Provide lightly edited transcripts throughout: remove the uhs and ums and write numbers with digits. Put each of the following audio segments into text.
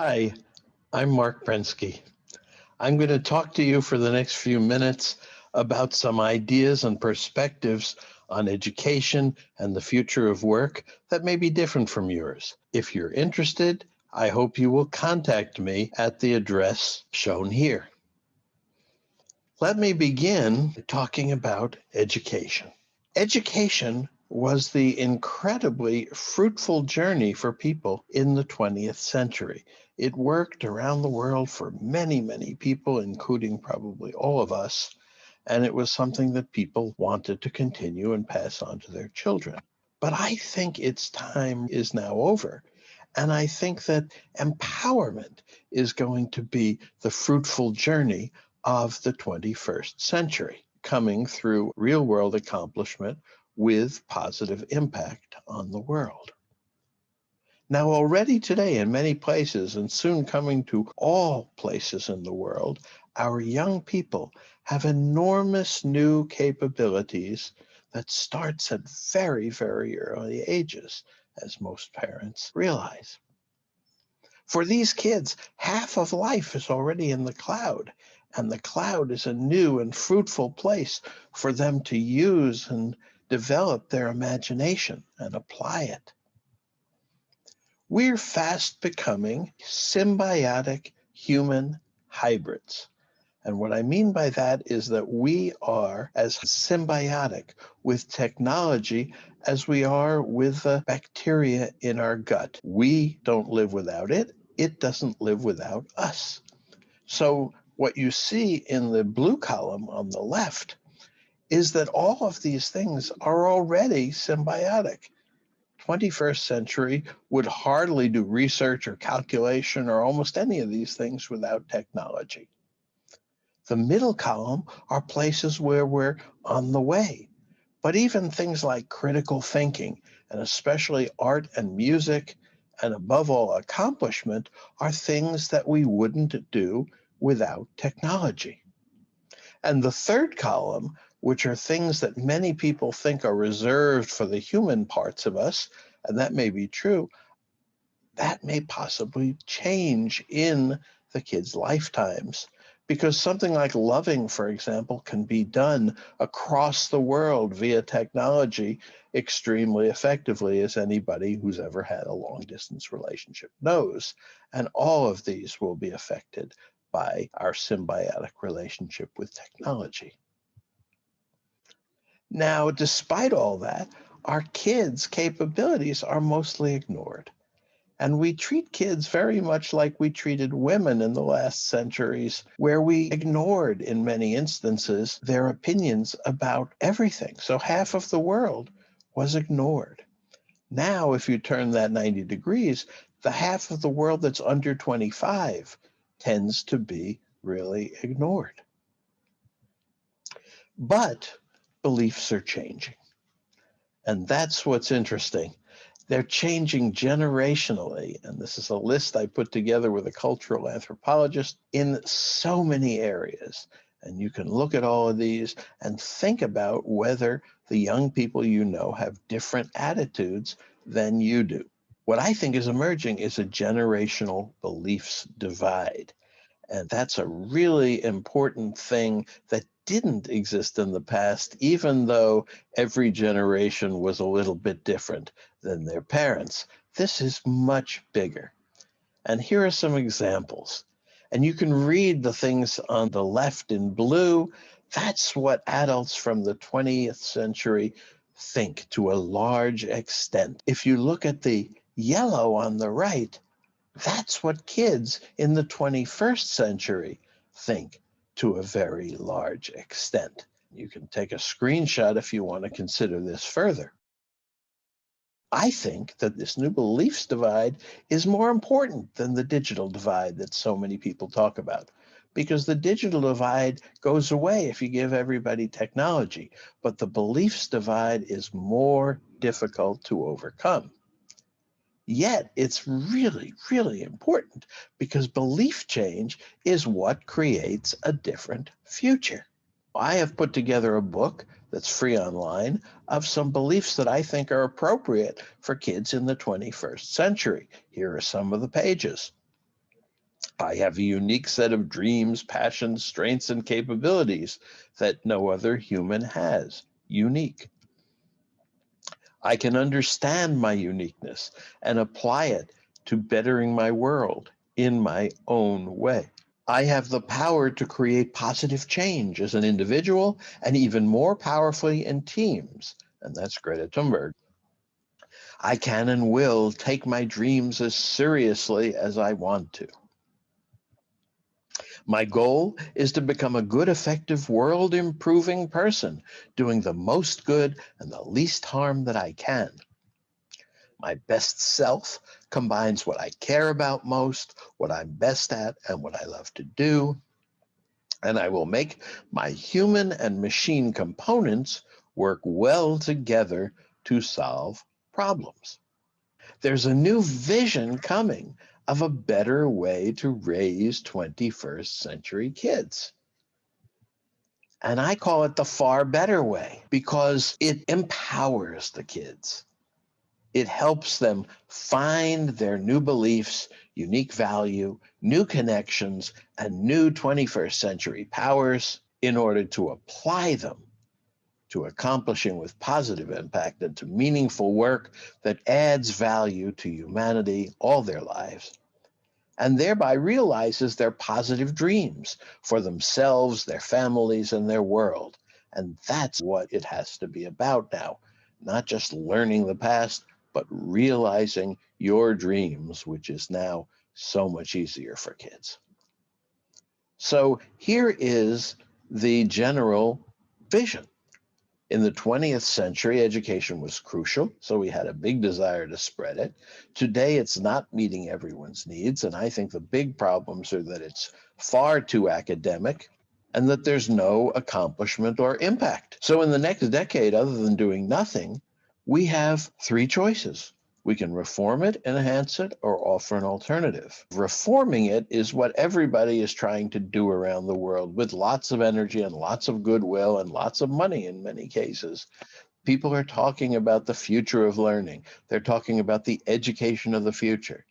Hi, I'm Marc Prensky. I'm going to talk to you for the next few minutes about some ideas and perspectives on education and the future of work that may be different from yours. If you're interested, I hope you will contact me at the address shown here. Let me begin talking about education. Education was the incredibly fruitful journey for people in the 20th century. It worked around the world for many, many people, including probably all of us, and it was something that people wanted to continue and pass on to their children. But I think its time is now over. And I think that empowerment is going to be the fruitful journey of the 21st century, coming through real world accomplishment with positive impact on the world. Now, already today, in many places, and soon coming to all places in the world, our young people have enormous new capabilities that starts at very, very early ages, as most parents realize. For these kids, half of life is already in the cloud, and the cloud is a new and fruitful place for them to use and develop their imagination and apply it. We're fast becoming symbiotic human hybrids. And what I mean by that is that we are as symbiotic with technology as we are with the bacteria in our gut. We don't live without it. It doesn't live without us. So what you see in the blue column on the left is that all of these things are already symbiotic. 21st century would hardly do research or calculation or almost any of these things without technology. The middle column are places where we're on the way. But even things like critical thinking, and especially art and music, and above all, accomplishment, are things that we wouldn't do without technology. And the third column, which are things that many people think are reserved for the human parts of us, and that may be true, that may possibly change in the kids' lifetimes. Because something like loving, for example, can be done across the world via technology extremely effectively, as anybody who's ever had a long distance relationship knows. And all of these will be affected by our symbiotic relationship with technology. Now, despite all that, our kids' capabilities are mostly ignored. And we treat kids very much like we treated women in the last centuries, where we ignored, in many instances, their opinions about everything. So half of the world was ignored. Now, if you turn that 90 degrees, the half of the world that's under 25 tends to be really ignored. But beliefs are changing. And that's what's interesting. They're changing generationally. And this is a list I put together with a cultural anthropologist in so many areas. And you can look at all of these and think about whether the young people you know have different attitudes than you do. What I think is emerging is a generational beliefs divide. And that's a really important thing that didn't exist in the past, even though every generation was a little bit different than their parents. This is much bigger. And here are some examples. And you can read the things on the left in blue. That's what adults from the 20th century think to a large extent. If you look at the yellow on the right, that's what kids in the 21st century think to a very large extent. You can take a screenshot if you want to consider this further. I think that this new beliefs divide is more important than the digital divide that so many people talk about, because the digital divide goes away if you give everybody technology, but the beliefs divide is more difficult to overcome. Yet it's really, really important because belief change is what creates a different future. I have put together a book that's free online of some beliefs that I think are appropriate for kids in the 21st century. Here are some of the pages. I have a unique set of dreams, passions, strengths, and capabilities that no other human has. Unique. I can understand my uniqueness and apply it to bettering my world in my own way. I have the power to create positive change as an individual and even more powerfully in teams. And that's Greta Thunberg. I can and will take my dreams as seriously as I want to. My goal is to become a good, effective, world improving person, doing the most good and the least harm that I can. My best self combines what I care about most, what I'm best at, and what I love to do. And I will make my human and machine components work well together to solve problems. There's a new vision coming of a better way to raise 21st century kids. And I call it the far better way because it empowers the kids. It helps them find their new beliefs, unique value, new connections, and new 21st century powers in order to apply them to accomplishing with positive impact and to meaningful work that adds value to humanity all their lives, and thereby realizes their positive dreams for themselves, their families, and their world. And that's what it has to be about now, not just learning the past, but realizing your dreams, which is now so much easier for kids. So here is the general vision. In the 20th century, education was crucial, so we had a big desire to spread it. Today, it's not meeting everyone's needs, and I think the big problems are that it's far too academic and that there's no accomplishment or impact. So in the next decade, other than doing nothing, we have three choices. We can reform it, enhance it, or offer an alternative. Reforming it is what everybody is trying to do around the world with lots of energy and lots of goodwill and lots of money in many cases. People are talking about the future of learning. They're talking about the education of the future.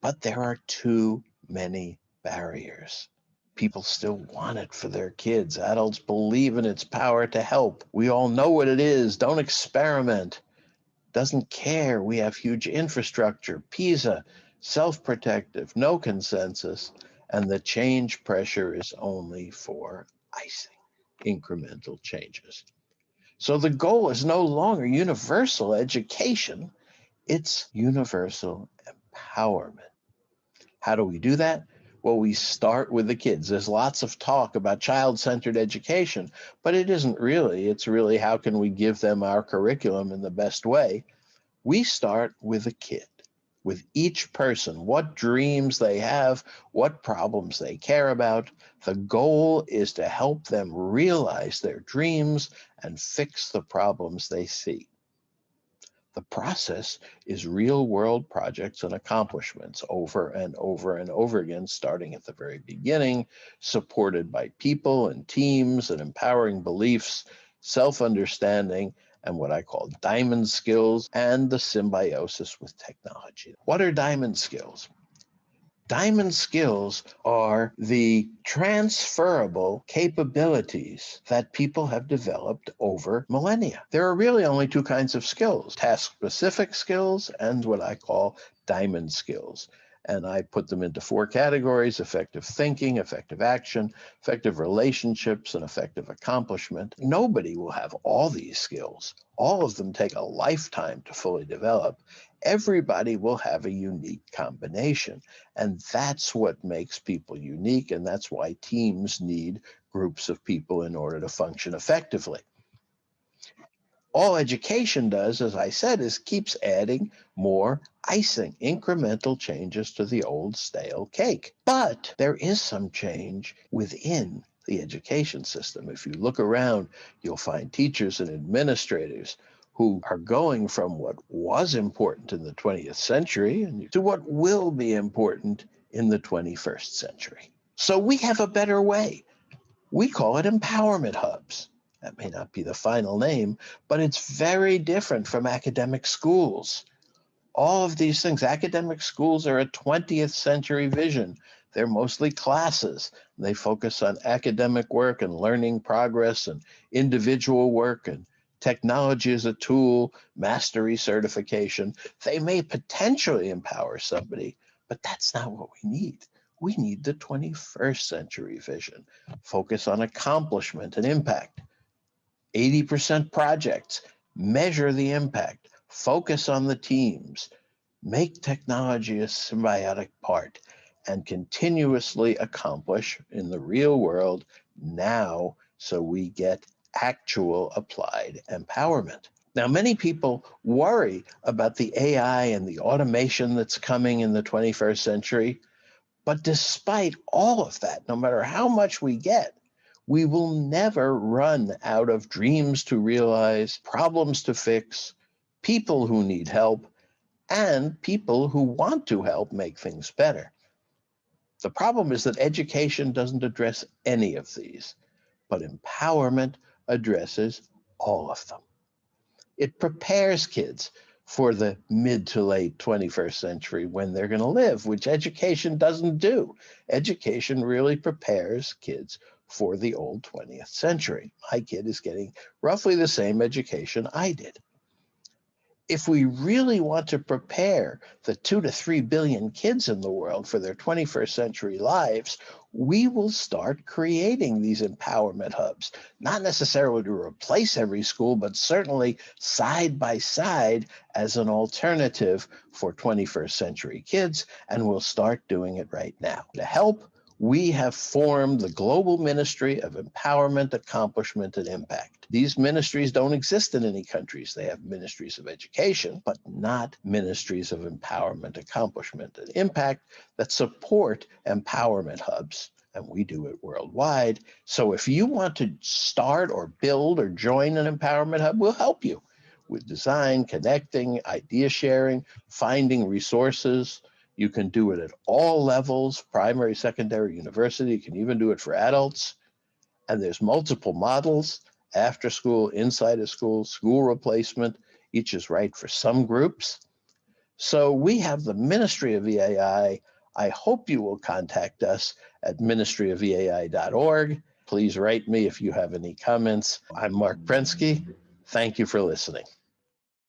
But there are too many barriers. People still want it for their kids. Adults believe in its power to help. We all know what it is. Don't experiment. Doesn't care. We have huge infrastructure, PISA, self-protective, no consensus, and the change pressure is only for icing, incremental changes. So the goal is no longer universal education, it's universal empowerment. How do we do that? Well, we start with the kids. There's lots of talk about child-centered education, but it isn't really. It's really how can we give them our curriculum in the best way? We start with a kid, with each person, what dreams they have, what problems they care about. The goal is to help them realize their dreams and fix the problems they see. The process is real-world projects and accomplishments over and over and over again, starting at the very beginning, supported by people and teams and empowering beliefs, self-understanding, and what I call diamond skills, and the symbiosis with technology. What are diamond skills? Diamond skills are the transferable capabilities that people have developed over millennia. There are really only two kinds of skills: task-specific skills and what I call diamond skills. And I put them into four categories: effective thinking, effective action, effective relationships, and effective accomplishment. Nobody will have all these skills. All of them take a lifetime to fully develop. Everybody will have a unique combination. And that's what makes people unique. And that's why teams need groups of people in order to function effectively. All education does, as I said, is keeps adding more icing, incremental changes to the old stale cake. But there is some change within the education system. If you look around, you'll find teachers and administrators who are going from what was important in the 20th century to what will be important in the 21st century. So we have a better way. We call it empowerment hubs. That may not be the final name, but it's very different from academic schools. All of these things, academic schools are a 20th century vision. They're mostly classes. They focus on academic work and learning progress and individual work and technology as a tool, mastery certification. They may potentially empower somebody, but that's not what we need. We need the 21st century vision. Focus on accomplishment and impact. 80% projects. Measure the impact. Focus on the teams. Make technology a symbiotic part and continuously accomplish in the real world now so we get actual applied empowerment. Now, many people worry about the AI and the automation that's coming in the 21st century, but despite all of that, no matter how much we get, we will never run out of dreams to realize, problems to fix, people who need help, and people who want to help make things better. The problem is that education doesn't address any of these, but empowerment addresses all of them. It prepares kids for the mid to late 21st century when they're going to live, which education doesn't do. Education really prepares kids for the old 20th century. My kid is getting roughly the same education I did. If we really want to prepare the 2 to 3 billion kids in the world for their 21st century lives, we will start creating these empowerment hubs, not necessarily to replace every school, but certainly side by side as an alternative for 21st century kids, and we'll start doing it right now. To help, we have formed the Global Ministry of Empowerment, Accomplishment, and Impact. These ministries don't exist in any countries. They have ministries of education, but not ministries of empowerment, accomplishment, and impact that support empowerment hubs. And we do it worldwide. So if you want to start or build or join an empowerment hub, we'll help you with design, connecting, idea sharing, finding resources. You can do it at all levels, primary, secondary, university. You can even do it for adults. And there's multiple models, after school, inside of school, school replacement. Each is right for some groups. So we have the Ministry of EAI. I hope you will contact us at ministryofeai.org. Please write me if you have any comments. I'm Marc Prensky. Thank you for listening.